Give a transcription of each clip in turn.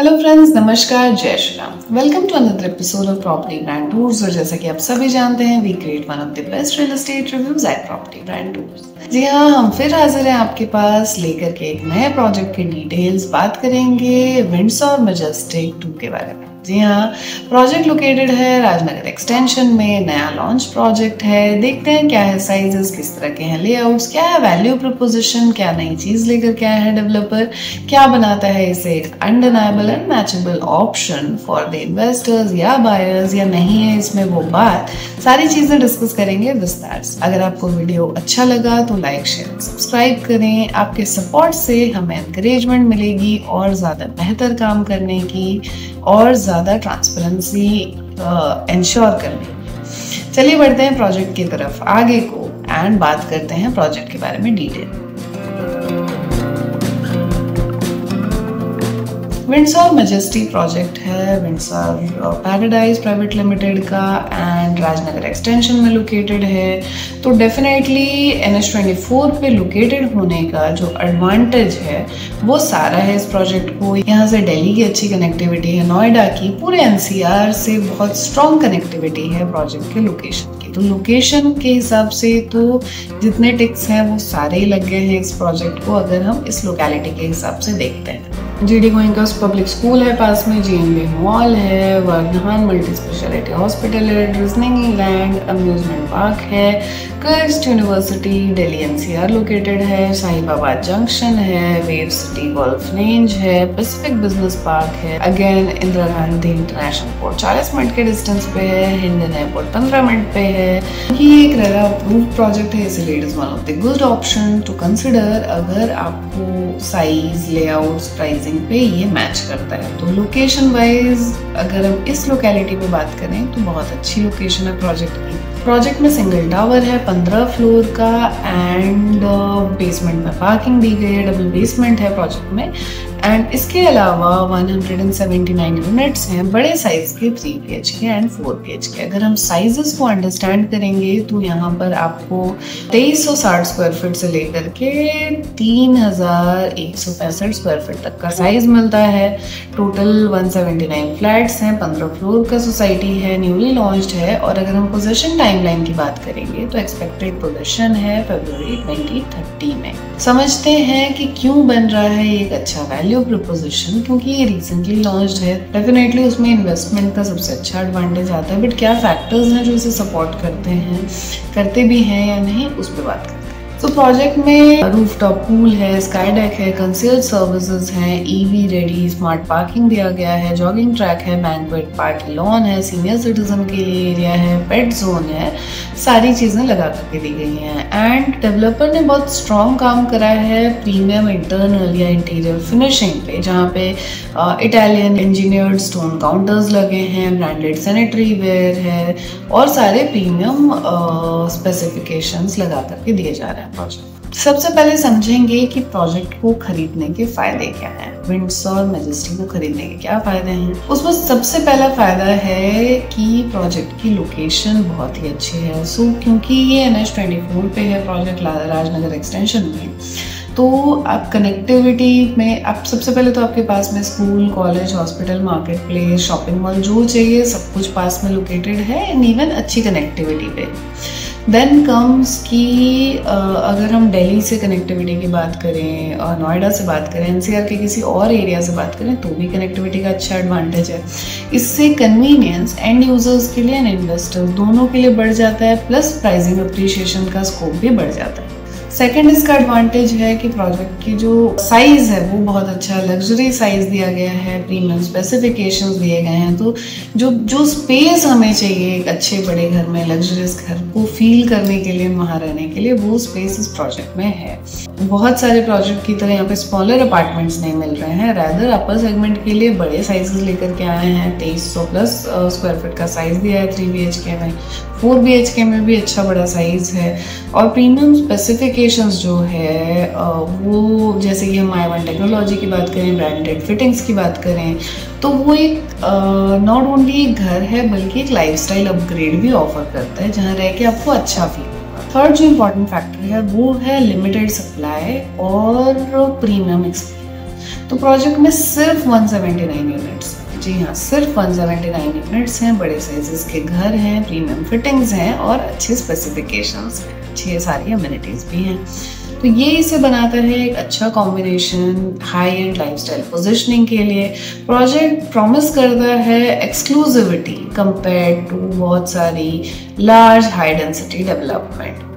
Hello friends, नमस्कार, जय Shri Ram. Welcome to another episode of property brand tours. और जैसा कि आप सभी जानते हैं, we create one of the best real estate reviews at property brand tours. जी हाँ, हम फिर हाजिर हैं आपके पास लेकर के एक नए प्रोजेक्ट की डिटेल्स। बात करेंगे विंडसर मैजेस्टिक 2 के बारे में। जी हाँ, प्रोजेक्ट लोकेटेड है राजनगर एक्सटेंशन में, नया लॉन्च प्रोजेक्ट है। देखते हैं क्या है साइजेस, किस तरह के हैं लेआउट्स, क्या है वैल्यू प्रपोजिशन, क्या नई चीज लेकर के आया है डेवलपर, क्या बनाता है इसे एक undeniable and matchable option for the investors या बायर्स, या नहीं है इसमें वो बात। सारी चीजें डिस्कस करेंगे विस्तार से। अगर आपको वीडियो अच्छा लगा तो लाइक, शेयर, सब्सक्राइब करें। आपके सपोर्ट से हमें एनकरेजमेंट मिलेगी और ज्यादा बेहतर काम करने की और ज़्यादा ट्रांसपेरेंसी इंश्योर करने की। चलिए बढ़ते हैं प्रोजेक्ट की तरफ आगे को एंड बात करते हैं प्रोजेक्ट के बारे में डिटेल। विंडसर मैजेस्टिक प्रोजेक्ट है विंडसर पैराडाइज प्राइवेट लिमिटेड का एंड राजनगर एक्सटेंशन में लोकेटेड है। तो डेफिनेटली NH24 पे लोकेटेड होने का जो एडवांटेज है वो सारा है इस प्रोजेक्ट को। यहाँ से दिल्ली की अच्छी कनेक्टिविटी है, नोएडा की, पूरे NCR से बहुत स्ट्रॉन्ग कनेक्टिविटी है प्रोजेक्ट के लोकेशन की। तो लोकेशन के हिसाब से तो जितने टिक्स हैं वो सारे ही लग गए हैं इस प्रोजेक्ट को, अगर हम इस लोकेलिटी के हिसाब से देखते हैं। GD गोइंकास पब्लिक स्कूल है पास में, GNB मॉल है, वर्धमान मल्टी स्पेशलिटी हॉस्पिटल है, डिज्नीलैंड अम्यूजमेंट पार्क है, cursed university Delhi NCR located है, साहिबाबाद जंक्शन है, वेव सिटी गोल्फ रेंज है, पैसिफिक बिजनेस पार्क है, again Indira Gandhi international airport 40 minute के डिस्टेंस पे है, हिंडन एयरपोर्ट 15 मिनट पे है। ये एक रेरा अप्रूव प्रोजेक्ट है, इसलिए it is one of the good option to consider अगर आपको साइज, लेआउट्स, प्राइसिंग पे ये मैच करता है। तो लोकेशन वाइज अगर हम इस लोकेलिटी पे बात करें तो बहुत अच्छी लोकेशन है प्रोजेक्ट की। प्रोजेक्ट में सिंगल टावर है 15 फ्लोर का एंड बेसमेंट में पार्किंग दी गई है, डबल बेसमेंट है प्रोजेक्ट में। एंड इसके अलावा 179 यूनिट्स हैं बड़े साइज के 3 BHK एंड 4 BHK। अगर हम साइजेस को अंडरस्टैंड करेंगे तो यहाँ पर आपको 2360 स्क्वायर फीट से लेकर के 3165 स्क्वायर फीट तक का साइज मिलता है। टोटल 179 फ्लैट्स हैं, 15 फ्लोर का सोसाइटी है, न्यूली लॉन्च्ड है। और अगर हम पोजीशन टाइमलाइन की बात करेंगे तो एक्सपेक्टेड पोजीशन है फरवरी 2030 में। समझते हैं कि क्यों बन रहा है एक अच्छा वैल्यू प्रपोजिशन, क्योंकि ये रिसेंटली लॉन्च्ड है। डेफिनेटली उसमें इन्वेस्टमेंट का सबसे अच्छा एडवांटेज आता है, बट क्या फैक्टर्स हैं जो इसे सपोर्ट करते भी हैं या नहीं, उस पर बात करते हैं। तो प्रोजेक्ट में रूफटॉप पूल है, स्काई डेक है, कंसील्ड सर्विसेज हैं, EV रेडी स्मार्ट पार्किंग दिया गया है, जॉगिंग ट्रैक है, बैंक्वेट पार्टी लॉन है, सीनियर सिटीजन के लिए एरिया है, पेट जोन है, सारी चीज़ें लगा करके दी गई हैं। एंड डेवलपर ने बहुत स्ट्रॉन्ग काम करा है प्रीमियम इंटरनल या इंटीरियर फिनिशिंग पे, जहाँ पे इटालियन इंजीनियर्ड स्टोन काउंटर्स लगे हैं, ब्रांडेड सैनिटरी वेयर है और सारे प्रीमियम स्पेसिफिकेशंस लगा करके दिए जा रहे हैं प्रोजेक्ट। सबसे पहले समझेंगे कि प्रोजेक्ट को खरीदने के फायदे क्या हैं। विंडसर मैजेस्टिक को खरीदने के क्या फायदे हैं? उसमें सबसे पहला फायदा है कि प्रोजेक्ट की लोकेशन बहुत ही अच्छी है। क्योंकि ये NH24 पे है प्रोजेक्ट राजनगर एक्सटेंशन में, तो आप कनेक्टिविटी में आप सबसे पहले तो आपके पास में school, college, hospital, market place, shopping mall जो चाहिए सब कुछ पास में लोकेटेड है एंड इवन अच्छी कनेक्टिविटी पे। देन कम्स कि अगर हम दिल्ली से कनेक्टिविटी की बात करें और नोएडा से बात करें, NCR के किसी और एरिया से बात करें तो भी कनेक्टिविटी का अच्छा एडवांटेज है। इससे कन्वीनियंस एंड यूजर्स के लिए एंड इन्वेस्टर्स दोनों के लिए बढ़ जाता है, प्लस प्राइसिंग अप्रिशिएशन का स्कोप भी बढ़ जाता है। सेकेंड इसका एडवांटेज है कि प्रोजेक्ट की जो साइज है वो बहुत अच्छा है, लग्जरी साइज दिया गया है, प्रीमियम स्पेसिफिकेशंस दिए गए हैं। तो जो स्पेस हमें चाहिए एक अच्छे बड़े घर में, लग्जरियस घर को फील करने के लिए, वहाँ रहने के लिए, वो स्पेस इस प्रोजेक्ट में है। बहुत सारे प्रोजेक्ट की तरह यहाँ पे स्मॉलर अपार्टमेंट्स नहीं मिल रहे हैं, रैदर अपर सेगमेंट के लिए बड़े साइजेस लेकर के आए हैं। 2300 प्लस स्क्वायर फीट का साइज दिया है 3 BHK में, 4 BHK में भी अच्छा बड़ा साइज है। और प्रीमियम स्पेसिफिकेशंस जो है वो जैसे कि हम i1 टेक्नोलॉजी की बात करें, ब्रांडेड फिटिंग्स की बात करें, तो वो एक नॉट ओनली एक घर है बल्कि एक लाइफस्टाइल अपग्रेड भी ऑफर करता है, जहाँ रह के आपको अच्छा फील होगा। थर्ड जो इम्पोर्टेंट फैक्टर है वो है लिमिटेड सप्लाई और प्रीमियम एक्सपीरियंस। तो प्रोजेक्ट में सिर्फ 179 यूनिट्स, जी हाँ सिर्फ 179 यूनिट्स हैं, बड़े साइजेस के घर हैं, प्रीमियम फिटिंग्स हैं और अच्छे स्पेसिफिकेशंस हैं, अच्छी सारी अमेनिटीज भी हैं। तो ये इसे बनाता है एक अच्छा combination high and lifestyle positioning के लिए। प्रोजेक्ट प्रॉमिस करता है एक्सक्लूसिविटी कंपेयर टू बहुत सारी large high density development.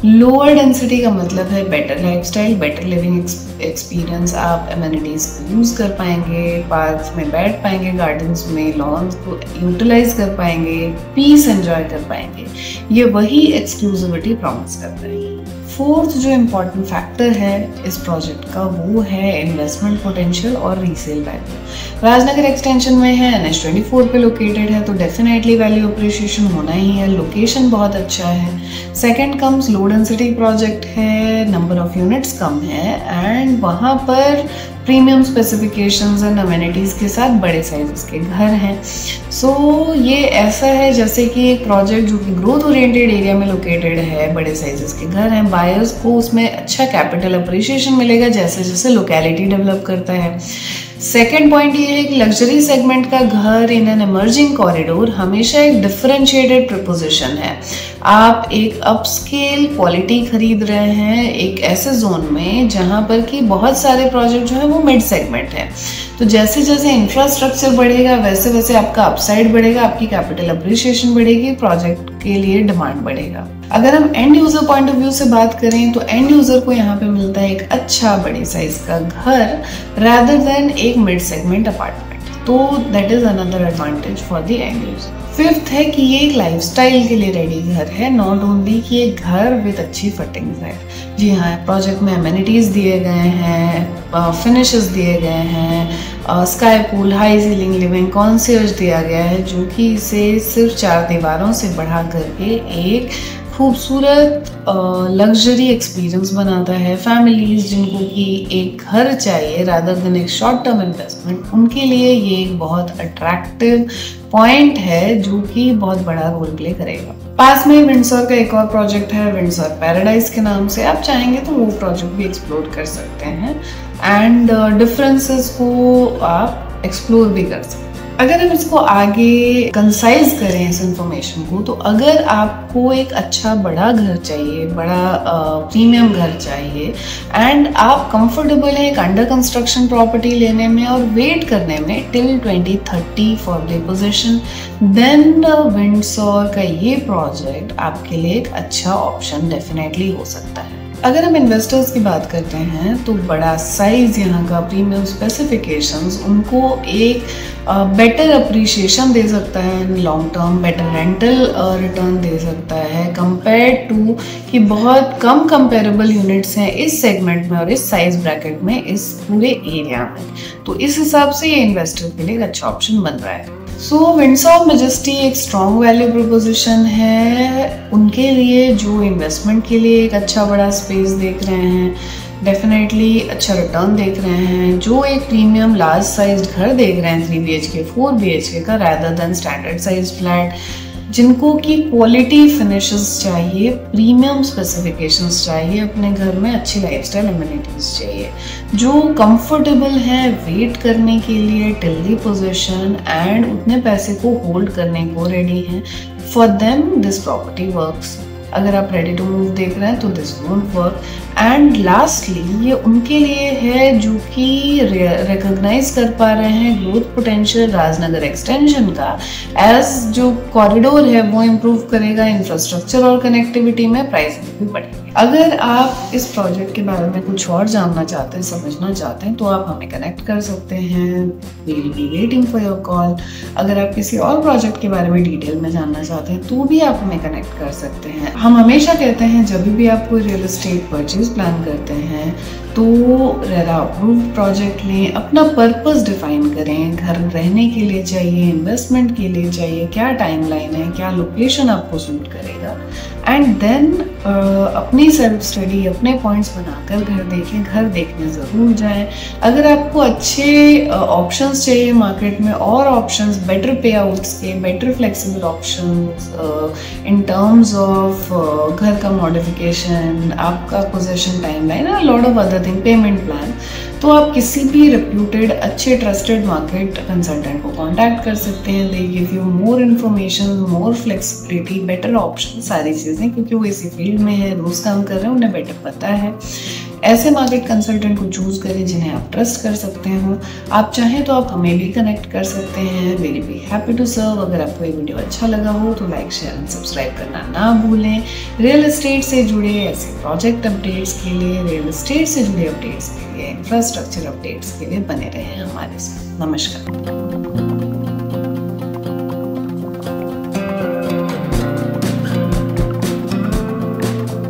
Lower density का मतलब है better lifestyle, better living experience. आप एमिनिटीज को यूज़ कर पाएंगे, पार्क्स में बैठ पाएंगे, गार्डन्स में लॉन्स को यूटिलाइज कर पाएंगे, पीस एंजॉय कर पाएंगे। ये वही एक्सक्लूसिविटी प्रॉमिस करता है। फोर्थ जो इम्पॉर्टेंट फैक्टर है इस प्रोजेक्ट का वो है इन्वेस्टमेंट पोटेंशियल और रीसेल वैल्यू। राजनगर एक्सटेंशन में है, NH24 पे लोकेटेड है, तो डेफिनेटली वैल्यू अप्रिशिएशन होना ही है। लोकेशन बहुत अच्छा है। Second comes low density project है, नंबर ऑफ यूनिट्स कम है एंड वहाँ पर प्रीमियम स्पेसिफिकेशंस एंड अमेनिटीज के साथ बड़े साइजेस के घर हैं। सो ये ऐसा है जैसे कि एक प्रोजेक्ट जो कि ग्रोथ ओरिएंटेड एरिया में लोकेटेड है, बड़े साइजेस के घर हैं, बायर्स को उसमें अच्छा कैपिटल अप्रिशिएशन मिलेगा जैसे जैसे लोकेलिटी डेवलप करता है। सेकेंड पॉइंट ये है कि लग्जरी सेगमेंट का घर इन एन इमर्जिंग कॉरिडोर हमेशा एक डिफरेंशिएटेड प्रपोजिशन है। आप एक अपस्केल क्वालिटी खरीद रहे हैं एक ऐसे जोन में जहां पर कि बहुत सारे प्रोजेक्ट जो है वो मिड सेगमेंट है। तो जैसे जैसे इंफ्रास्ट्रक्चर बढ़ेगा वैसे वैसे आपका अपसाइड बढ़ेगा, आपकी कैपिटल अप्रिशिएशन बढ़ेगी, प्रोजेक्ट के लिए डिमांड बढ़ेगा। अगर हम and user point of view से बात करें तो एंड यूजर को यहाँ पे मिलता है एक अच्छा बड़े साइज का घर rather than एक मिड सेगमेंट अपार्टमेंट, तो that is another advantage for the end user. Fifth है कि ये एक लाइफस्टाइल के लिए रेडी घर है, नॉट ओनली कि ये घर विद अच्छी फिटिंग्स है। जी हाँ, प्रोजेक्ट में अमेनिटीज दिए गए हैं, फिनिशेस दिए गए हैं, sky pool, high ceiling living concierge दिया गया है जो कि इसे सिर्फ 4 दीवारों से बढ़ा करके एक खूबसूरत लग्जरी एक्सपीरियंस बनाता है। फैमिलीज जिनको कि एक घर चाहिए रादर देन एक शॉर्ट टर्म इन्वेस्टमेंट, उनके लिए ये एक बहुत अट्रैक्टिव पॉइंट है जो कि बहुत बड़ा रोल प्ले करेगा। पास में विंडसर का एक और प्रोजेक्ट है विंडसर पैराडाइज के नाम से, आप चाहेंगे तो वो प्रोजेक्ट भी एक्सप्लोर कर सकते हैं एंड डिफरेंसेस को आप एक्सप्लोर भी कर सकते हैं। अगर हम इसको आगे कंसाइज करें इस इंफॉर्मेशन को, तो अगर आपको एक अच्छा बड़ा घर चाहिए, बड़ा प्रीमियम घर चाहिए एंड आप कंफर्टेबल हैं एक अंडर कंस्ट्रक्शन प्रॉपर्टी लेने में और वेट करने में till 2030 for the position, then Windsor का ये प्रोजेक्ट आपके लिए एक अच्छा ऑप्शन डेफिनेटली हो सकता है। अगर हम इन्वेस्टर्स की बात करते हैं तो बड़ा साइज, यहाँ का प्रीमियम स्पेसिफिकेशंस उनको एक बेटर अप्रिशिएशन दे सकता है in long term, better rental return दे सकता है कंपेयर टू कि बहुत कम कंपेरेबल यूनिट्स हैं इस सेगमेंट में और इस साइज ब्रैकेट में इस पूरे एरिया में। तो इस हिसाब से ये इन्वेस्टर के लिए एक अच्छा ऑप्शन बन रहा है। सो विंडसर मैजेस्टी एक स्ट्रॉन्ग वैल्यू प्रोपोजिशन है उनके लिए जो इन्वेस्टमेंट के लिए एक अच्छा बड़ा स्पेस देख रहे हैं, डेफिनेटली अच्छा रिटर्न देख रहे हैं, जो एक प्रीमियम लार्ज साइज घर देख रहे हैं 3 BHK 4 BHK का rather than standard size flat, जिनको की क्वालिटी फिनिशेस चाहिए, प्रीमियम स्पेसिफिकेशंस चाहिए अपने घर में, अच्छी लाइफस्टाइल एमिनिटीज चाहिए, जो कंफर्टेबल है वेट करने के लिए टिल द पोजीशन एंड उतने पैसे को होल्ड करने को रेडी हैं, for them this property works. अगर आप रेडी टू मूव देख रहे हैं तो this won't work. And lastly ये उनके लिए है जो कि रिकॉग्नाइज कर पा रहे हैं ग्रोथ पोटेंशियल राजनगर एक्सटेंशन का, एज जो कॉरिडोर है वो इम्प्रूव करेगा इंफ्रास्ट्रक्चर और कनेक्टिविटी में, प्राइस भी बढ़ेगी। अगर आप इस प्रोजेक्ट के बारे में कुछ और जानना चाहते हैं, समझना चाहते हैं, तो आप हमें कनेक्ट कर सकते हैं, we will be waiting for your call. अगर आप किसी और प्रोजेक्ट के बारे में डिटेल में जानना चाहते हैं तो भी आप हमें कनेक्ट कर सकते हैं। हम हमेशा कहते हैं जब भी आप कोई रियल एस्टेट परचेज प्लान करते हैं तो रेरा अप्रूव्ड प्रोजेक्ट लें, अपना पर्पस डिफाइन करें, घर रहने के लिए चाहिए, इन्वेस्टमेंट के लिए चाहिए, क्या टाइमलाइन है, क्या लोकेशन आपको सूट करेगा, एंड देन अपनी सेल्फ स्टडी, अपने पॉइंट्स बनाकर घर देखें, घर देखने ज़रूर जाएं। अगर आपको अच्छे ऑप्शंस चाहिए मार्केट में और ऑप्शंस, बेटर पे आउट्स के, better flexible options in terms of घर का मॉडिफिकेशन, आपका पोजेशन टाइमलाइन और lot of other thing, payment plan, तो आप किसी भी रेप्यूटेड अच्छे ट्रस्टेड मार्केट कंसल्टेंट को कांटेक्ट कर सकते हैं। They give you more information, more flexibility, better option, सारी चीज़ें, क्योंकि वो इसी फील्ड में है, रोज़ काम कर रहे हैं, उन्हें बेटर पता है। ऐसे मार्केट कंसल्टेंट को चूज़ करें जिन्हें आप ट्रस्ट कर सकते हो। आप चाहें तो आप हमें भी कनेक्ट कर सकते हैं। Very be happy to serve. अगर आपको ये वीडियो अच्छा लगा हो तो लाइक, शेयर एंड सब्सक्राइब करना ना भूलें। रियल एस्टेट से जुड़े ऐसे प्रोजेक्ट अपडेट्स के लिए, रियल एस्टेट से जुड़े अपडेट्स के लिए, इंफ्रास्ट्रक्चर अपडेट्स के लिए बने रहें हमारे साथ। नमस्कार।